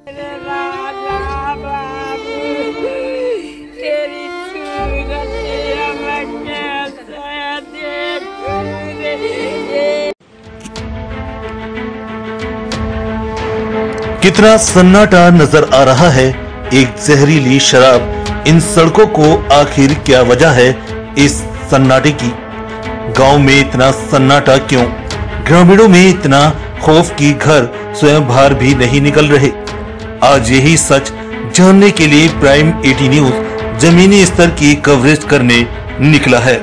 राजा बाबू तेरी सूरत मैं कैसे देखूं रे। कितना सन्नाटा नजर आ रहा है। एक जहरीली शराब इन सड़कों को आखिर क्या वजह है इस सन्नाटे की? गांव में इतना सन्नाटा क्यों? ग्रामीणों में इतना खौफ की घर स्वयं बाहर भी नहीं निकल रहे। आज यही सच जानने के लिए प्राइम 80 न्यूज जमीनी स्तर की कवरेज करने निकला है।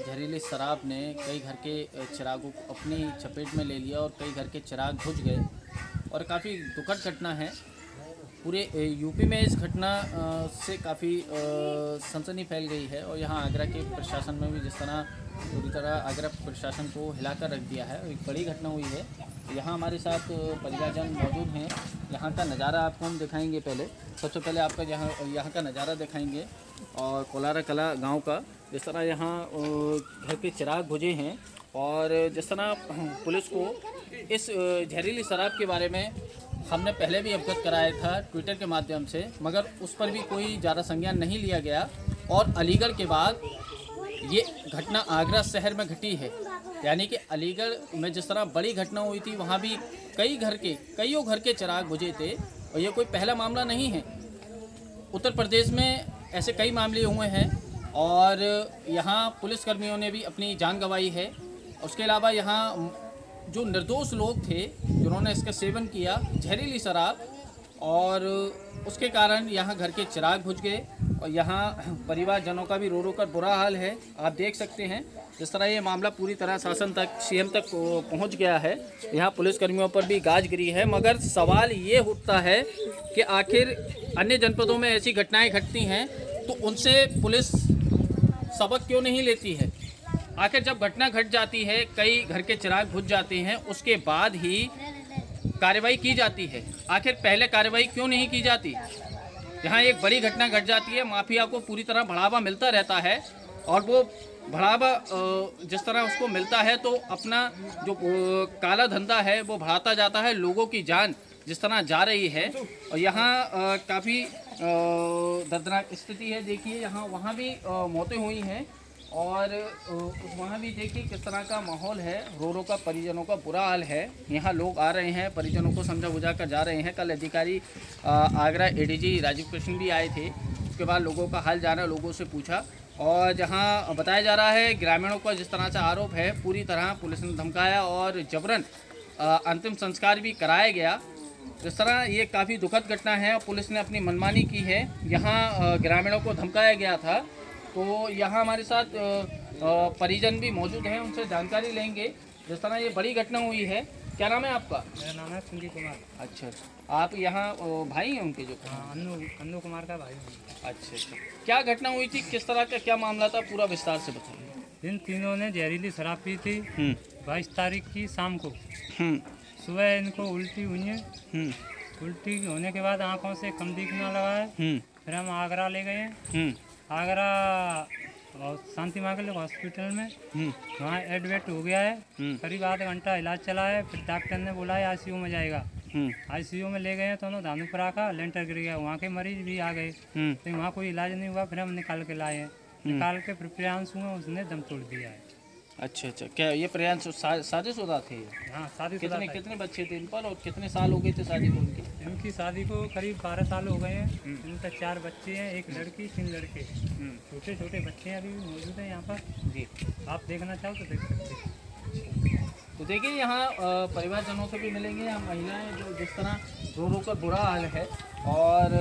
जहरीली शराब ने कई घर के चिरागों को अपनी चपेट में ले लिया और कई घर के चिराग बुझ गए और काफ़ी दुखद घटना है। पूरे यूपी में इस घटना से काफ़ी सनसनी फैल गई है और यहाँ आगरा के प्रशासन में भी जिस तरह पूरी तरह आगरा प्रशासन को हिलाकर रख दिया है। एक बड़ी घटना हुई है। यहाँ हमारे साथ परिवारजन मौजूद हैं। यहाँ का नज़ारा आपको हम दिखाएंगे। सबसे पहले आपका यहाँ का नज़ारा दिखाएंगे और कोलारा कला गाँव का जिस तरह यहाँ घर के चिराग बुझे हैं और जिस तरह पुलिस को इस जहरीली शराब के बारे में हमने पहले भी अवगत कराया था ट्विटर के माध्यम से, मगर उस पर भी कोई ज़्यादा संज्ञान नहीं लिया गया। और अलीगढ़ के बाद ये घटना आगरा शहर में घटी है। यानी कि अलीगढ़ में जिस तरह बड़ी घटना हुई थी वहाँ भी कईयों घर के चिराग बुझे थे और ये कोई पहला मामला नहीं है। उत्तर प्रदेश में ऐसे कई मामले हुए हैं और यहाँ पुलिसकर्मियों ने भी अपनी जान गंवाई है। उसके अलावा यहाँ जो निर्दोष लोग थे जिन्होंने इसका सेवन किया जहरीली शराब और उसके कारण यहाँ घर के चिराग बुझ गए और यहाँ परिवारजनों का भी रो रो कर बुरा हाल है। आप देख सकते हैं जिस तरह ये मामला पूरी तरह शासन तक सीएम तक पहुँच गया है। यहाँ पुलिसकर्मियों पर भी गाज गिरी है, मगर सवाल ये उठता है कि आखिर अन्य जनपदों में ऐसी घटनाएँ घटती हैं तो उनसे पुलिस सबक क्यों नहीं लेती है? आखिर जब घटना घट जाती है, कई घर के चिराग बुझ जाते हैं, उसके बाद ही कार्रवाई की जाती है। आखिर पहले कार्रवाई क्यों नहीं की जाती? यहाँ एक बड़ी घटना घट जाती है, माफिया को पूरी तरह बढ़ावा मिलता रहता है और वो बढ़ावा जिस तरह उसको मिलता है तो अपना जो काला धंधा है वो बढ़ाता जाता है। लोगों की जान जिस तरह जा रही है और यहाँ काफ़ी दर्दनाक स्थिति है। देखिए यहाँ वहाँ भी मौतें हुई हैं और वहाँ भी देखिए किस तरह का माहौल है। रो रो का परिजनों का बुरा हाल है। यहाँ लोग आ रहे हैं, परिजनों को समझा बुझा कर जा रहे हैं। कल अधिकारी आगरा एडीजी राजीव कृष्ण भी आए थे। उसके बाद लोगों का हाल जाना, लोगों से पूछा और जहाँ बताया जा रहा है ग्रामीणों का जिस तरह से आरोप है पूरी तरह पुलिस ने धमकाया और जबरन अंतिम संस्कार भी कराया गया। जिस तरह ये काफ़ी दुखद घटना है और पुलिस ने अपनी मनमानी की है। यहाँ ग्रामीणों को धमकाया गया था। तो यहाँ हमारे साथ परिजन भी मौजूद हैं, उनसे जानकारी लेंगे। जिस तरह ये बड़ी घटना हुई है, क्या नाम है आपका? मेरा नाम है संजीव कुमार। अच्छा, आप यहाँ भाई हैं उनके? जो अन्नू कुमार का भाई। अच्छा, क्या घटना हुई थी, किस तरह का क्या मामला था, पूरा विस्तार से बताइए। इन तीनों ने जहरीली शराब पी थी 22 तारीख की शाम को। सुबह इनको उल्टी हुई है। उल्टी होने के बाद आंखों से कम दिखना लगा है। फिर हम आगरा ले गए हैं। आगरा शांति मार्ग हॉस्पिटल में वहाँ एडमिट हो गया है। करीब आधा घंटा इलाज चला है। फिर डॉक्टर ने बोला है आईसीयू में जाएगा। आईसीयू में ले गए हैं तो धानुपुरा का लेंटर गिर गया। वहाँ के मरीज भी आ गए तो वहाँ कोई इलाज नहीं हुआ। फिर हम निकाल के लाए हैं। निकाल के फिर प्रियांशु में उसने दम तोड़ दिया है। अच्छा, क्या ये प्रियांशु शादीशुदा थे? हाँ, शादीशुदा। कितने बच्चे थे इन पर और कितने साल हो गए थे शादी को उनकी? इनकी शादी को करीब 12 साल हो गए हैं। इनका 4 बच्चे हैं, 1 लड़की 3 लड़के। छोटे छोटे बच्चे हैं, अभी भी मौजूद हैं यहाँ पर। जी, आप देखना चाहो तो देख सकते हैं। तो देखिए यहाँ परिवारजनों से भी मिलेंगे। यहाँ महिलाएं जो जिस तरह रो रो कर बुरा हाल है और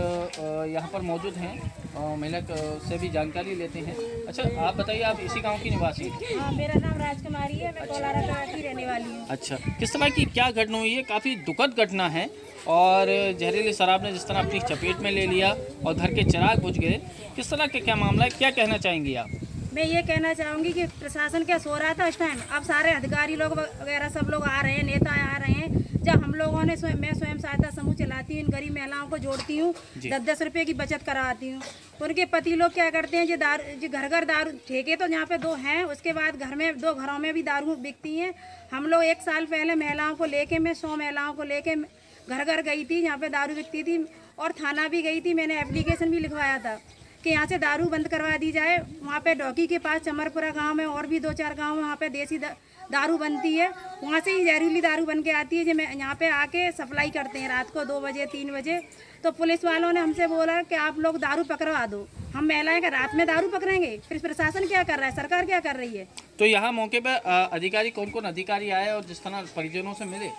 यहाँ पर मौजूद हैं, महिला से भी जानकारी लेते हैं। अच्छा, आप बताइए, आप इसी गांव की निवासी हैं? हाँ, मेरा नाम राजकुमारी है। मैं कोलारा की रहने वाली हूँ। अच्छा, किस तरह की क्या घटना हुई है? काफ़ी दुखद घटना है और जहरीली शराब ने जिस तरह अपनी चपेट में ले लिया और घर के चिराग बुझ गए, किस तरह का क्या मामला है, क्या कहना चाहेंगी आप? मैं ये कहना चाहूँगी कि प्रशासन क्या सो रहा था उस टाइम। अब सारे अधिकारी लोग वगैरह सब लोग आ रहे हैं, नेता आ रहे हैं। जब हम लोगों ने मैं स्वयं सहायता समूह चलाती हूँ, इन गरीब महिलाओं को जोड़ती हूँ, 10-10 रुपये की बचत कराती हूँ। उनके पति लोग क्या करते हैं, जो घर घर दारू ठेके तो यहाँ पे 2 हैं, उसके बाद घर में 2 घरों में भी दारू बिकती हैं। हम लोग 1 साल पहले महिलाओं को लेके, मैं 100 महिलाओं को लेके घर घर गई थी, यहाँ पे दारू बिकती थी, और थाना भी गई थी। मैंने एप्लीकेशन भी लिखवाया था कि यहाँ से दारू बंद करवा दी जाए। वहाँ पे डॉकी के पास चमरपुरा गांव में और भी 2-4 गांव में वहाँ पे देसी दारू बनती है, वहाँ से ही जहरीली दारू बन के आती है, जो मैं यहाँ पे आके सप्लाई करते हैं रात को 2 बजे 3 बजे। तो पुलिस वालों ने हमसे बोला कि आप लोग दारू पकड़वा दो। हम महिलाएं का रात में दारू पकड़ेंगे? फिर प्रशासन क्या कर रहा है, सरकार क्या कर रही है? तो यहाँ मौके पर अधिकारी कौन कौन अधिकारी आए और जिस तरह परिजनों से मिले?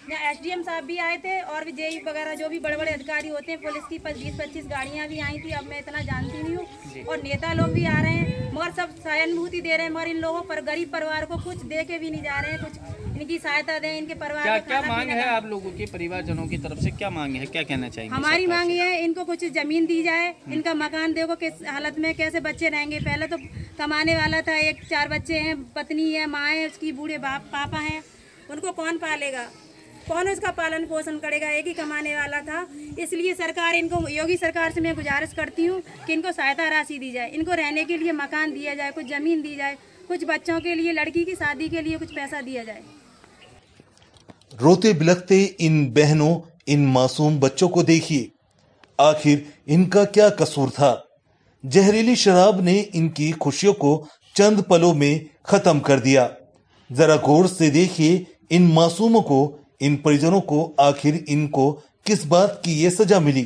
यहाँ SDM साहब भी आए थे और भी जेई वगैरह जो भी बड़े बड़े अधिकारी होते हैं, पुलिस की 20-25 गाड़ियाँ भी आई थी। अब मैं इतना जानती नहीं हूँ, और नेता लोग भी आ रहे हैं, मगर सब सहानुभूति दे रहे हैं, मगर इन लोगों पर गरीब परिवार को कुछ दे के भी नहीं जा रहे हैं, कुछ इनकी सहायता दें, इनके परिवार क्या मांग है आप लोगों के परिवारजनों की तरफ से? क्या मांग है, क्या कहना चाहिए? हमारी मांग ये है, इनको कुछ जमीन दी जाए, इनका मकान देखो किस हालत में, कैसे बच्चे रहेंगे। पहले तो कमाने वाला था, 4 बच्चे हैं, पत्नी है, माँ है, उसकी बूढ़े पापा हैं, उनको कौन पालेगा, कौन उसका पालन पोषण करेगा? एक ही कमाने वाला था। इसलिए सरकार, इनको योगी सरकार से मैं गुजारिश करती हूँ कि इनको सहायता राशि दी जाए, इनको रहने के लिए मकान दिया जाए, कुछ जमीन दी जाए, कुछ बच्चों के लिए, लड़की की शादी के लिए कुछ पैसा दिया जाए। रोते बिलखते इन बहनों, इन मासूम बच्चों को देखिए, आखिर इनका क्या कसूर था? जहरीली शराब ने इनकी खुशियों को चंद पलों में खत्म कर दिया। जरा गौर से देखिए इन मासूमों को, इन परिजनों को, आखिर इनको किस बात की ये सजा मिली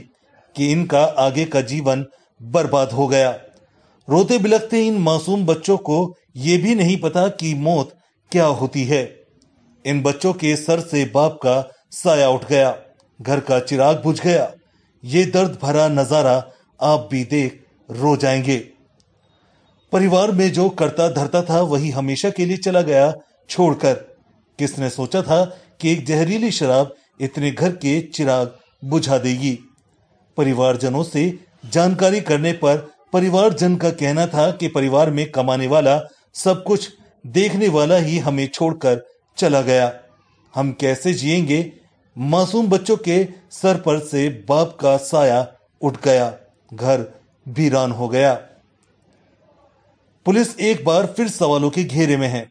कि इनका आगे का जीवन बर्बाद हो गया। रोते बिलखते इन मासूम बच्चों को ये भी नहीं पता कि मौत क्या होती है। इन बच्चों के सर से बाप का साया उठ गया, घर का चिराग बुझ गया। ये दर्द भरा नजारा आप भी देख रो जाएंगे। परिवार में जो करता धरता था वही हमेशा के लिए चला गया छोड़कर। किसने सोचा था कि एक जहरीली शराब इतने घर के चिराग बुझा देगी? परिवारजनों से जानकारी करने पर परिवारजन का कहना था कि परिवार में कमाने वाला, सब कुछ देखने वाला ही हमें छोड़कर चला गया। हम कैसे जिएंगे? मासूम बच्चों के सर पर से बाप का साया उठ गया, घर वीरान हो गया। पुलिस एक बार फिर सवालों के घेरे में है।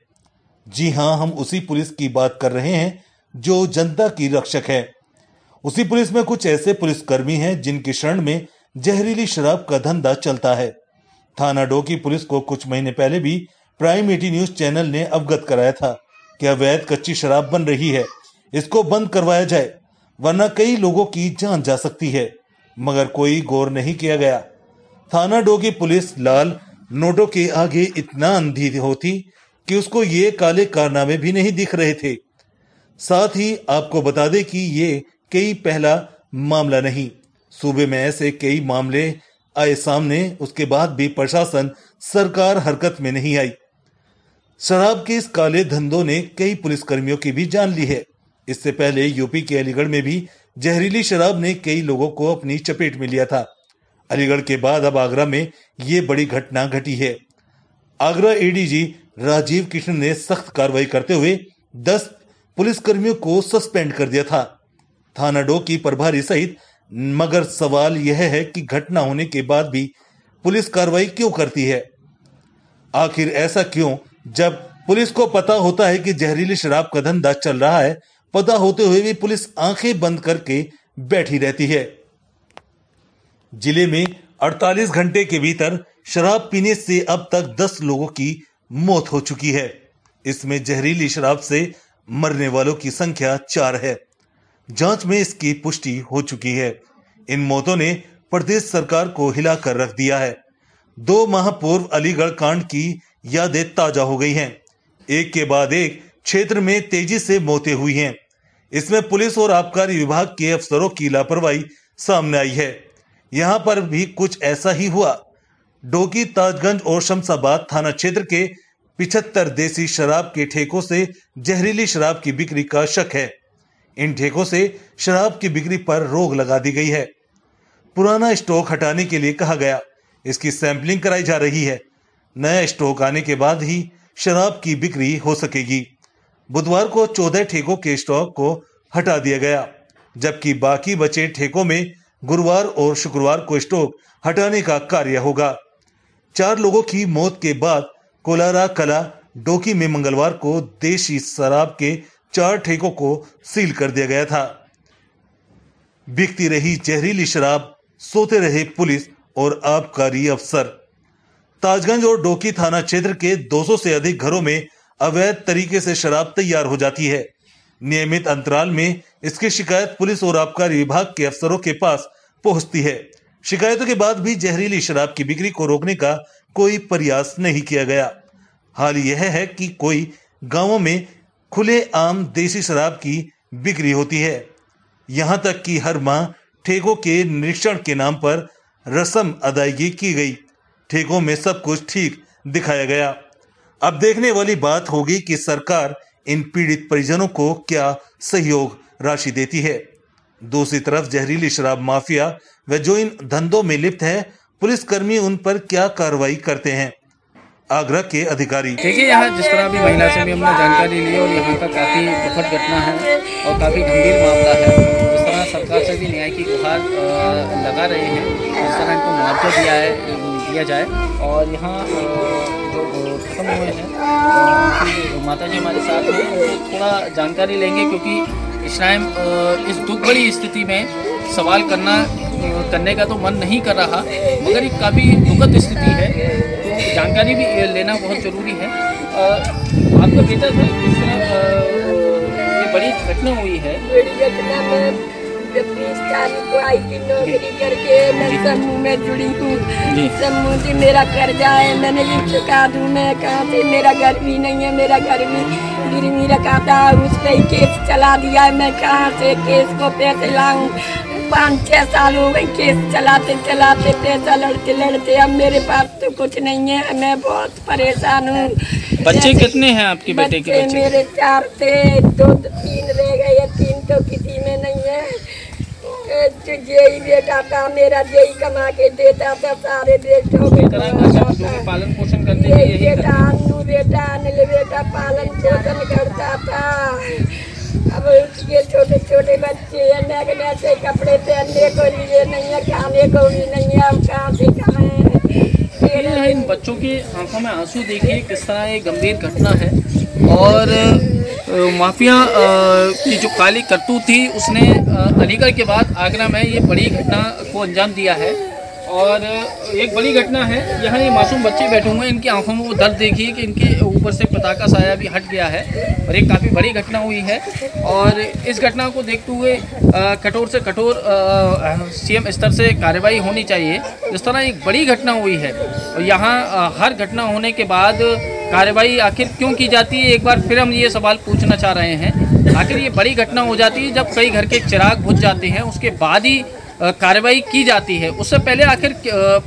जी हां, हम उसी पुलिस की बात कर रहे हैं जो जनता की रक्षक है। उसी पुलिस में कुछ ऐसे पुलिसकर्मी हैं जिनकी शरण में जहरीली शराब का धंधा चलता है। थाना डोकी पुलिस को कुछ महीने पहले भी प्राइम 80 न्यूज चैनल ने अवगत कराया था कि अवैध कच्ची शराब बन रही है, इसको बंद करवाया जाए वरना कई लोगों की जान जा सकती है, मगर कोई गौर नहीं किया गया। थाना डोकी पुलिस लाल नोटों के आगे इतना अंधी होती कि उसको ये काले कारनामे भी नहीं दिख रहे थे। साथ ही आपको बता दें कि ये कई पहला मामला नहीं, सूबे में ऐसे कई मामले आए सामने, उसके बाद भी प्रशासन, सरकार हरकत में नहीं आई। शराब के इस काले धंधों ने कई पुलिसकर्मियों की भी जान ली है। इससे पहले यूपी के अलीगढ़ में भी जहरीली शराब ने कई लोगों को अपनी चपेट में लिया था। अलीगढ़ के बाद अब आगरा में ये बड़ी घटना घटी है। आगरा एडीजी राजीव कृष्ण ने सख्त कार्रवाई करते हुए 10 पुलिसकर्मियों को सस्पेंड कर दिया था, थाना डोकी प्रभारी सहित। मगर सवाल यह है कि घटना होने के बाद भी पुलिस कार्रवाई क्यों करती है? आखिर ऐसा क्यों, जब पुलिस को पता होता है कि जहरीली शराब का धंधा चल रहा है, पता होते हुए भी पुलिस आंखें बंद करके बैठी रहती है। जिले में 48 घंटे के भीतर शराब पीने से अब तक 10 लोगों की मौत हो चुकी है। इसमें जहरीली शराब से मरने वालों की संख्या 4 है। जांच में इसकी पुष्टि हो चुकी है। इन मौतों ने प्रदेश सरकार को हिलाकर रख दिया है। 2 माह पूर्व अलीगढ़ कांड की यादें ताजा हो गई हैं। एक के बाद एक क्षेत्र में तेजी से मौतें हुई हैं। इसमें पुलिस और आबकारी विभाग के अफसरों की लापरवाही सामने आई है। यहां पर भी कुछ ऐसा ही हुआ। डोकी, ताजगंज और शमशाबाद थाना क्षेत्र के 75 देसी शराब के ठेकों से जहरीली शराब की बिक्री का शक है। इन ठेकों से शराब की बिक्री पर रोक लगा दी गई है। पुराना स्टॉक हटाने के लिए कहा गया, इसकी सैंपलिंग कराई जा रही है। नया स्टॉक आने के बाद ही शराब की बिक्री हो सकेगी। बुधवार को 14 ठेकों के स्टॉक को हटा दिया गया, जबकि बाकी बचे ठेकों में गुरुवार और शुक्रवार को स्टॉक हटाने का कार्य होगा। 4 लोगों की मौत के बाद कोलारा कला डोकी में मंगलवार को देशी शराब के 4 ठेकों को सील कर दिया गया था। बिकती रही जहरीली शराब, सोते रहे पुलिस और आबकारी अफसर। ताजगंज और डोकी थाना क्षेत्र के 200 से अधिक घरों में अवैध तरीके से शराब तैयार हो जाती है। नियमित अंतराल में इसकी शिकायत पुलिस और आबकारी विभाग के अफसरों के पास पहुंचती है। शिकायतों के बाद भी जहरीली शराब की बिक्री को रोकने का कोई प्रयास नहीं किया गया। हाल यह है कि कोई गांवों में खुलेआम देसी शराब की बिक्री होती है। यहां तक कि हर माह ठेकों के निरीक्षण के नाम पर रस्म अदायगी की गई। ठेकों में सब कुछ ठीक दिखाया गया। अब देखने वाली बात होगी कि सरकार इन पीड़ित परिजनों को क्या सहयोग राशि देती है। दूसरी तरफ जहरीली शराब माफिया व जो इन धंधों में लिप्त है, पुलिसकर्मी उन पर क्या कार्रवाई करते हैं। आगरा के अधिकारी देखिए, यहाँ जिस तरह भी महिला से भी हमने जानकारी ली और यहाँ का काफ़ी दुखद घटना है और काफ़ी गंभीर मामला है। जिस तरह सरकार से भी न्याय की गुहार लगा रहे हैं, जिस तरह इनको मुआवजा दिया जाए। और यहाँ जो खत्म हुए हैं उनकी माता जी हमारे साथ में, थोड़ा जानकारी लेंगे क्योंकि इस टाइम इस दुख बड़ी स्थिति में सवाल करने का तो मन नहीं कर रहा, मगर एक काफ़ी दुखद स्थिति है, तो जानकारी भी लेना बहुत ज़रूरी है। आपका बेटा था, किस तरह ये बड़ी घटना हुई है? बड़ी घटना में 20 तारीख को आई थी नौकरी करके, मैं समूह में जुड़ी हूँ। समूह से मेरा कर्जा है, मैंने ये चुका दूँ। मैं कहाँ से, मेरा घर भी नहीं है, मेरा घर भी गिरवी रखा था, उस पर ही केस चला दिया है। मैं कहाँ से केस को पैसे लाऊं? 5-6 साल हो गए केस चलाते चलाते, पैसा लड़ते लड़ते। अब मेरे पास तो कुछ नहीं है, मैं बहुत परेशान हूँ। बच्चे कितने हैं आपके बेटे के? बच्चे मेरे 4 थे, 2-3 रह गए, 3 तो किसी में नहीं है। जेई बेटा था मेरा, जेई कमा के देता था सारे बेटों को पालन पोषण करते बेटा, अन्नू बेटा, अनिल बेटा पालन पोषण करता था। अब उसके छोटे छोटे बच्चे हैं, नए से कपड़े पहनने को लिए नहीं है, खाने को भी नहीं है, अब कहाँ से खाएं? इन बच्चों की आंखों में आंसू देखिए, किस तरह ये गंभीर घटना है। और माफिया की जो काली करतूत थी, उसने अलीगढ़ के बाद आगरा में ये बड़ी घटना को अंजाम दिया है। और एक बड़ी घटना है, यहाँ ये मासूम बच्चे बैठे हुए हैं, इनकी आंखों में वो दर्द देखिए कि इनके ऊपर से पताका साया भी हट गया है और एक काफ़ी बड़ी घटना हुई है। और इस घटना को देखते हुए कठोर से कठोर सीएम स्तर से कार्रवाई होनी चाहिए। जिस तरह एक बड़ी घटना हुई है और यहाँ हर घटना होने के बाद कार्रवाई आखिर क्यों की जाती है, एक बार फिर हम ये सवाल पूछना चाह रहे हैं। आखिर ये बड़ी घटना हो जाती है जब कई घर के चिराग बुझ जाते हैं, उसके बाद ही कार्रवाई की जाती है। उससे पहले आखिर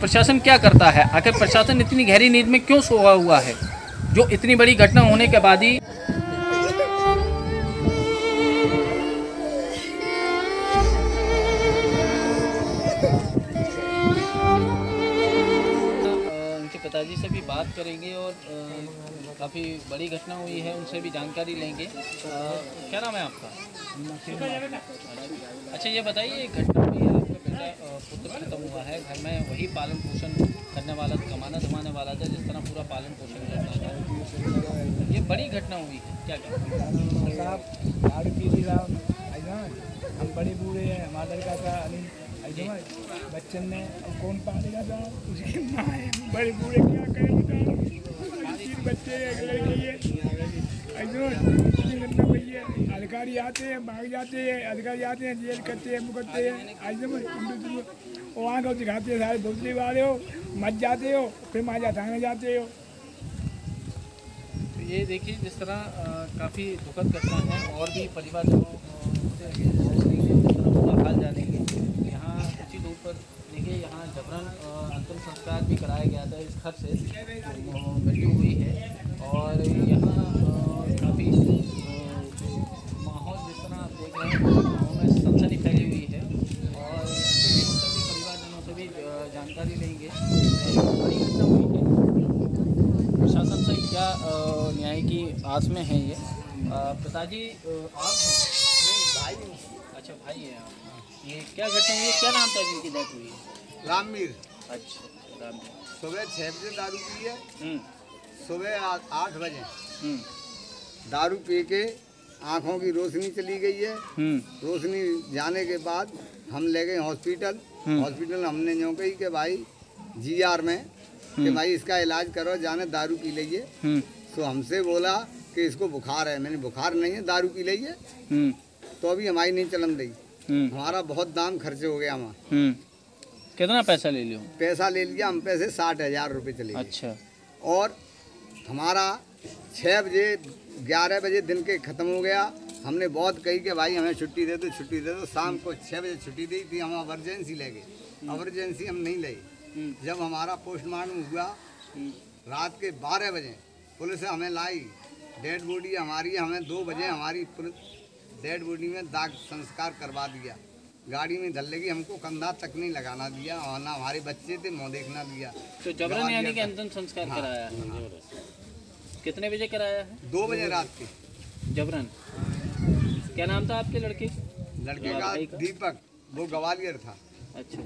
प्रशासन क्या करता है? आखिर प्रशासन इतनी गहरी नींद में क्यों सोया हुआ है जो इतनी बड़ी घटना होने के बाद ही पिताजी से भी बात करेंगे और काफ़ी बड़ी घटना हुई है, उनसे भी जानकारी लेंगे। क्या नाम है आपका? अच्छा, ये बताइए, घटना हुई है, आपका बेटा पुत्र खत्म हुआ है, घर में वही पालन पोषण करने वाला, कमाना धमाने वाला था, जिस तरह पूरा पालन पोषण करता था। ये बड़ी घटना हुई है, क्या क्या? हम बड़े बूढ़े हैं, हमारा लड़का था बच्चन ने कौन पालेगा था, उसकी माँ है, बड़े बूढ़े क्या करेंगे, 3 बच्चे हैं, एक लड़की है। अधिकारी आते हैं, भाग जाते हैं, अधिकारी आते हैं, जेल करते हैं, मुकरते हैं, वहाँ को दिखाते हैं, सारे भोसले वाले हो, मच जाते हो, फिर माजा थाने जाते हो। तो ये देखिए, जिस तरह काफ़ी दुखद घटना है और भी परिवारजनों से हाल जानेंगे। यहाँ कुछ ही दूर पर देखिए, यहाँ जबरन अंतिम संस्कार भी कराया गया था, इस घर से मृत्यु हुई है। और यहाँ काफ़ी माहौल जिस तरह आप देख रहे हैं, गाँव में सनसनी फैली हुई है। और परिवारजनों से भी जानकारी लेंगे। बड़ी घटना हुई है। क्या न्याय की आस में है ये। पिताजी आप हैं? भाई अच्छा भाई है आप। ये क्या घटना हुई है, क्या नाम था जिनकी डेथ हुई है? रामवीर अच्छा रामवीर। सुबह 6 बजे दारू पी है, सुबह 8 बजे दारू पी के आँखों की रोशनी चली गई है। रोशनी जाने के बाद हम ले गए हॉस्पिटल। हॉस्पिटल हमने यूँ कही कि भाई GR में कि भाई इसका इलाज करो, जाने दारू पी लीजिए। तो हमसे बोला कि इसको बुखार है। मैंने बुखार नहीं है, दारू पी लीजिए। तो अभी हमारी नहीं चलन रही। हमारा बहुत दाम खर्च हो गया हमारा। कितना पैसा ले लियो? पैसा ले लिया हम पे से 60,000 रुपये चले गए। अच्छा। और हमारा 6 बजे 11 बजे दिन के ख़त्म हो गया। हमने बहुत कही कि भाई हमें छुट्टी दे दो, छुट्टी दे दो। शाम को 6 बजे छुट्टी दी थी, हम एमरजेंसी ले गए। एमरजेंसी हम नहीं ले। जब हमारा पोस्टमार्टम हुआ रात के 12 बजे पुलिस हमें लाई। डेड बॉडी हमारी, हमें 2 बजे हमारी डेड बॉडी में दाग संस्कार करवा दिया। गाड़ी में धल लगी, हमको कंधा तक नहीं लगाना दिया और ना हमारे बच्चे थे मुँह देखना दिया। तो जबरन यानी कि अंतिम संस्कार कराया है? कितने बजे कराया है? 2 बजे रात के जबरन। क्या नाम था आपके लड़के का? दीपक, वो ग्वालियर था। अच्छा।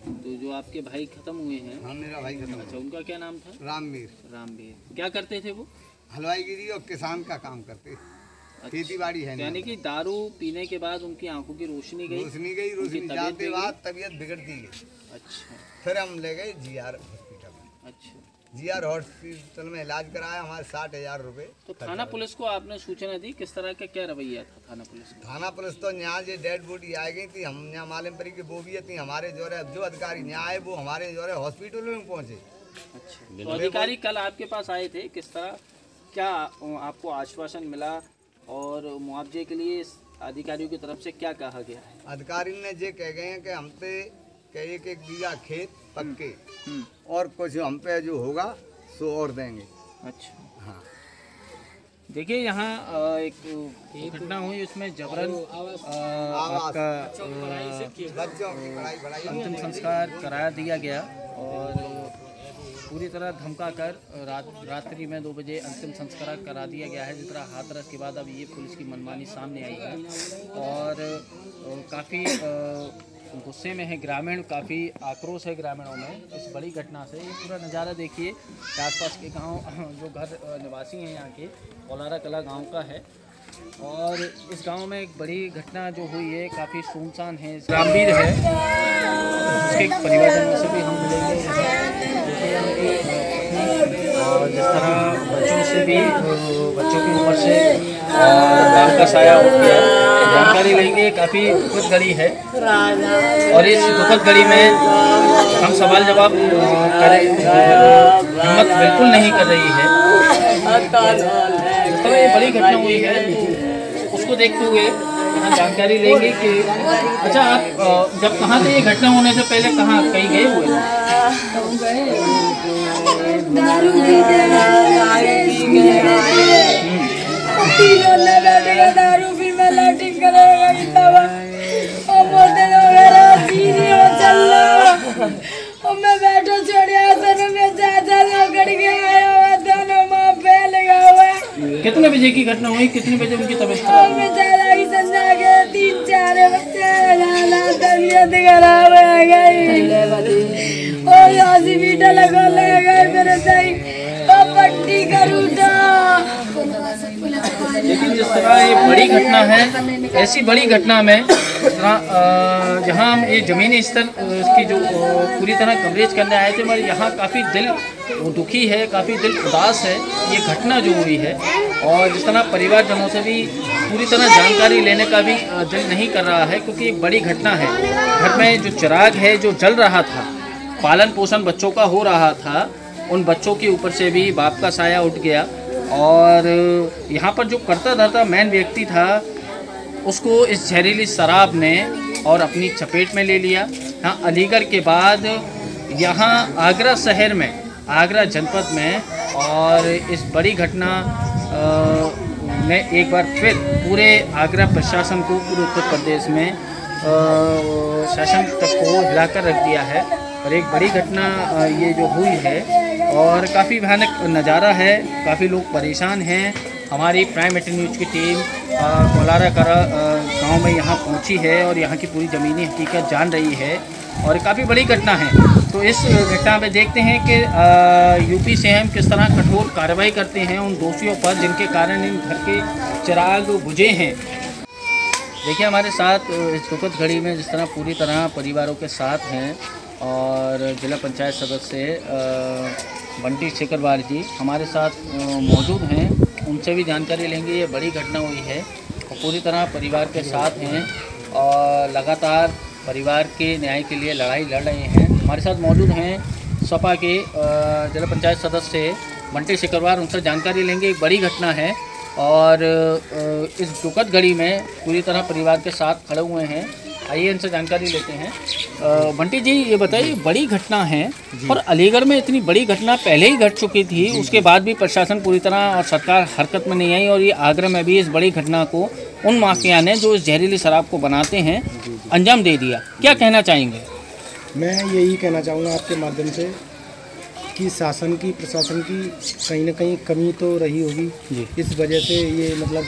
तो जो आपके भाई खत्म हुए हैं? हाँ मेरा भाई खत्म। अच्छा, उनका क्या नाम था? रामवीर। रामवीर। क्या करते थे वो? हलवाईगिरी और किसान का काम करते। अच्छा। खेती बाड़ी है। यानी कि दारू पीने के बाद उनकी आंखों की रोशनी गई। रोशनी जाते बाद तबीयत बिगड़ती गई। अच्छा। फिर हम ले गए GR हॉस्पिटल में। अच्छा। GR हॉस्पिटल में इलाज कराया, हमारे 60,000 रुपये। तो थाना पुलिस को आपने सूचना दी? किस तरह का क्या रवैया था थाना पुलिस का? थाना पुलिस तो यहाँ जो डेड बॉडी आ गई थी, हम यहाँ मालमपुरी की वो भी थी। हमारे जो अधिकारी यहाँ आए वो हमारे हॉस्पिटल में पहुँचे। अच्छा। तो अधिकारी कल आपके पास आए थे, किस तरह क्या आपको आश्वासन मिला और मुआवजे के लिए अधिकारियों की तरफ से क्या कहा गया है? अधिकारी ने ये कह गए हैं कि हम पे 1-1 बीघा खेत पक्के और कुछ हम पे जो होगा सो और देंगे। अच्छा। हाँ। देखिए यहाँ एक घटना हुई, उसमें जबरन आपका बच्चों की पढ़ाई अंतिम संस्कार करा दिया गया और पूरी तरह धमका कर रात्रि में 2 बजे अंतिम संस्कार करा दिया गया है। जिस तरह हाथरस के बाद अब ये पुलिस की मनमानी सामने आई है और काफ़ी गुस्से में है ग्रामीण, काफ़ी आक्रोश है ग्रामीणों में इस बड़ी घटना से। ये पूरा नज़ारा देखिए, आसपास के गांव जो घर निवासी हैं यहाँ के, औलारा कला गांव का है और इस गांव में एक बड़ी घटना जो हुई है, काफ़ी सुनसान है। रामवीर है, उसके परिवारजनों से भी हम मिलेंगे और जिस तरह बच्चों से भी, बच्चों की उम्र से बाल का साया उठ गया, जानकारी लेंगे। काफ़ी दुखद घड़ी है और इस दुखद घड़ी में हम सवाल जवाब करें हिम्मत बिल्कुल नहीं कर रही है। जिस तरह ये बड़ी घटना हुई है तो उसको देखते हुए हम जानकारी लेंगे कि अच्छा आप जब कहाँ थे ये घटना होने से पहले, कहाँ कहीं गए हुए दारू पी में लाइटिंग करेगा और बोलते और मैं बैठो छोड़िया दोनों में ज्यादा लकड़ के आया हुआ, दोनों माँ फैल गया हुआ। कितने बजे की घटना हुई? कितने बजे उनकी तबीयत खराब हुई? बेचारा की संजा के 3-4 बच्चे तबीयत खराब हो गई और हॉस्पिटल को ले गए मेरे सही और पट्टी करूँगा। लेकिन जिस तरह ये बड़ी घटना है, ऐसी बड़ी घटना में जहाँ हम ये ज़मीनी स्तर इसकी जो पूरी तरह कवरेज करने आए थे, मगर यहाँ काफ़ी दिल दुखी है, काफ़ी दिल उदास है ये घटना जो हुई है। और जिस तरह परिवारजनों से भी पूरी तरह जानकारी लेने का भी दिल नहीं कर रहा है, क्योंकि एक बड़ी घटना है। घर में जो चिराग है जो जल रहा था, पालन पोषण बच्चों का हो रहा था, उन बच्चों के ऊपर से भी बाप का साया उठ गया और यहाँ पर जो करता धरता मेन व्यक्ति था उसको इस जहरीली शराब ने और अपनी चपेट में ले लिया। हाँ, अलीगढ़ के बाद यहाँ आगरा शहर में, आगरा जनपद में, और इस बड़ी घटना ने एक बार फिर पूरे आगरा प्रशासन को, पूरे उत्तर प्रदेश में शासन तक को हिलाकर रख दिया है। और एक बड़ी घटना ये जो हुई है और काफ़ी भयानक नज़ारा है, काफ़ी लोग परेशान हैं। हमारी प्राइम 18 न्यूज़ की टीम कोलारा करा गाँव में यहाँ पहुँची है और यहाँ की पूरी ज़मीनी हकीकत जान रही है और काफ़ी बड़ी घटना है। तो इस घटना में देखते हैं कि यूपी सीएम किस तरह कठोर कार्रवाई करते हैं उन दोषियों पर जिनके कारण इन घर के चिराग बुझे हैं। देखिए हमारे साथ इस दुखद घड़ी में जिस तरह पूरी तरह परिवारों के साथ हैं और जिला पंचायत सदस्य बंटी शेखरवार जी हमारे साथ मौजूद हैं, उनसे भी जानकारी लेंगे। ये बड़ी घटना हुई है और पूरी तरह परिवार के साथ हैं और लगातार परिवार के न्याय के लिए लड़ाई लड़ रहे हैं। हमारे साथ मौजूद हैं सपा के जिला पंचायत सदस्य बंटी शेखरवार, उनसे जानकारी लेंगे। एक बड़ी घटना है और इस दुखद घड़ी में पूरी तरह परिवार के साथ खड़े हुए हैं। आइए इनसे जानकारी लेते हैं। बंटी जी ये बताइए, बड़ी घटना है और अलीगढ़ में इतनी बड़ी घटना पहले ही घट चुकी थी, उसके बाद भी प्रशासन पूरी तरह और सरकार हरकत में नहीं आई और ये आगरा में भी इस बड़ी घटना को उन माफिया ने जो इस जहरीली शराब को बनाते हैं अंजाम दे दिया। क्या कहना चाहेंगे? मैं यही कहना चाहूँगा आपके माध्यम से कि शासन की प्रशासन की कहीं ना कहीं कमी तो रही होगी। इस वजह से ये मतलब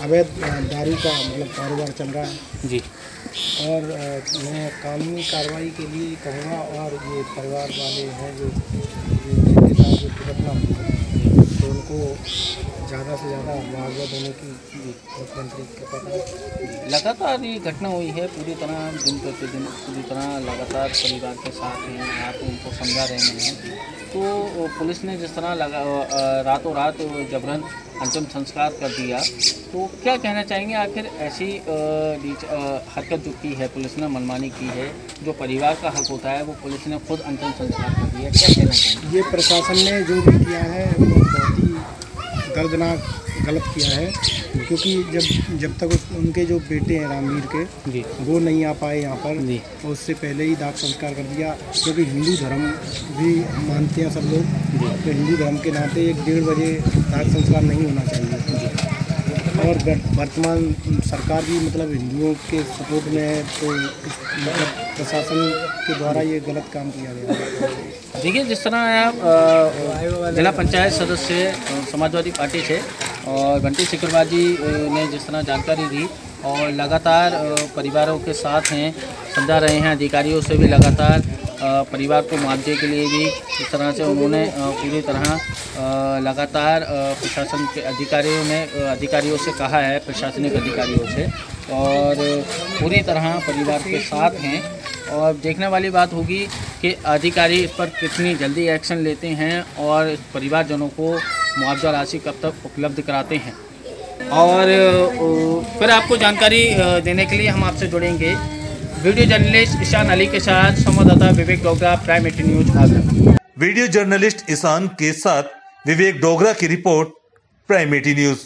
अवैध दारू का मतलब कारोबार चल रहा है जी। और मैं कानूनी कार्रवाई के लिए कहूँगा और ये परिवार वाले हैं जो जिनके साथ जो दुर्घटना हुई है तो उनको ज़्यादा से ज़्यादा मुआवजा देने की मुख्यमंत्री के पता। लगातार ये घटना हुई है, पूरी तरह दिन प्रतिदिन पूरी तरह लगातार परिवार के साथ हैं, आप उनको समझा रहे हैं। तो पुलिस ने जिस तरह रातों रात जबरन अंतिम संस्कार कर दिया, तो क्या कहना चाहेंगे? आखिर ऐसी हरकत जो की है पुलिस ने, मनमानी की है, जो परिवार का हक होता है वो पुलिस ने खुद अंतिम संस्कार कर दिया, क्या कहना चाहेंगे? ये प्रशासन ने जो भी किया है वो बहुत ही दर्दनाक गलत किया है, क्योंकि जब तक उनके जो बेटे हैं रामवीर के वो नहीं आ पाए यहाँ पर, और उससे पहले ही दाह संस्कार कर दिया। क्योंकि हिंदू धर्म भी मानते हैं सब लोग, तो हिंदू धर्म के नाते 1-1.5 बजे दाह संस्कार नहीं होना चाहिए। और वर्तमान सरकार भी मतलब हिंदुओं के सपोर्ट में है, तो मतलब प्रशासन के द्वारा ये गलत काम किया गया है। देखिए जिस तरह आप जिला पंचायत सदस्य समाजवादी पार्टी से और बंटी शेखरवार जी ने जिस तरह जानकारी दी और लगातार परिवारों के साथ हैं, समझा रहे हैं, अधिकारियों से भी लगातार परिवार को मुआवजे के लिए भी इस तरह से उन्होंने पूरी तरह लगातार प्रशासन के अधिकारियों से कहा है, प्रशासनिक अधिकारियों से, और पूरी तरह परिवार के साथ हैं। और देखने वाली बात होगी कि अधिकारी इस पर कितनी जल्दी एक्शन लेते हैं और परिवारजनों को मुआवजा राशि कब तक उपलब्ध कराते हैं। और फिर आपको जानकारी देने के लिए हम आपसे जुड़ेंगे वीडियो जर्नलिस्ट ईशान अली के साथ संवाददाता Vivek Dogra, prime 18 news Agra. Video journalist Ishan के साथ विवेक डोगरा की रिपोर्ट, प्राइम 18 न्यूज़।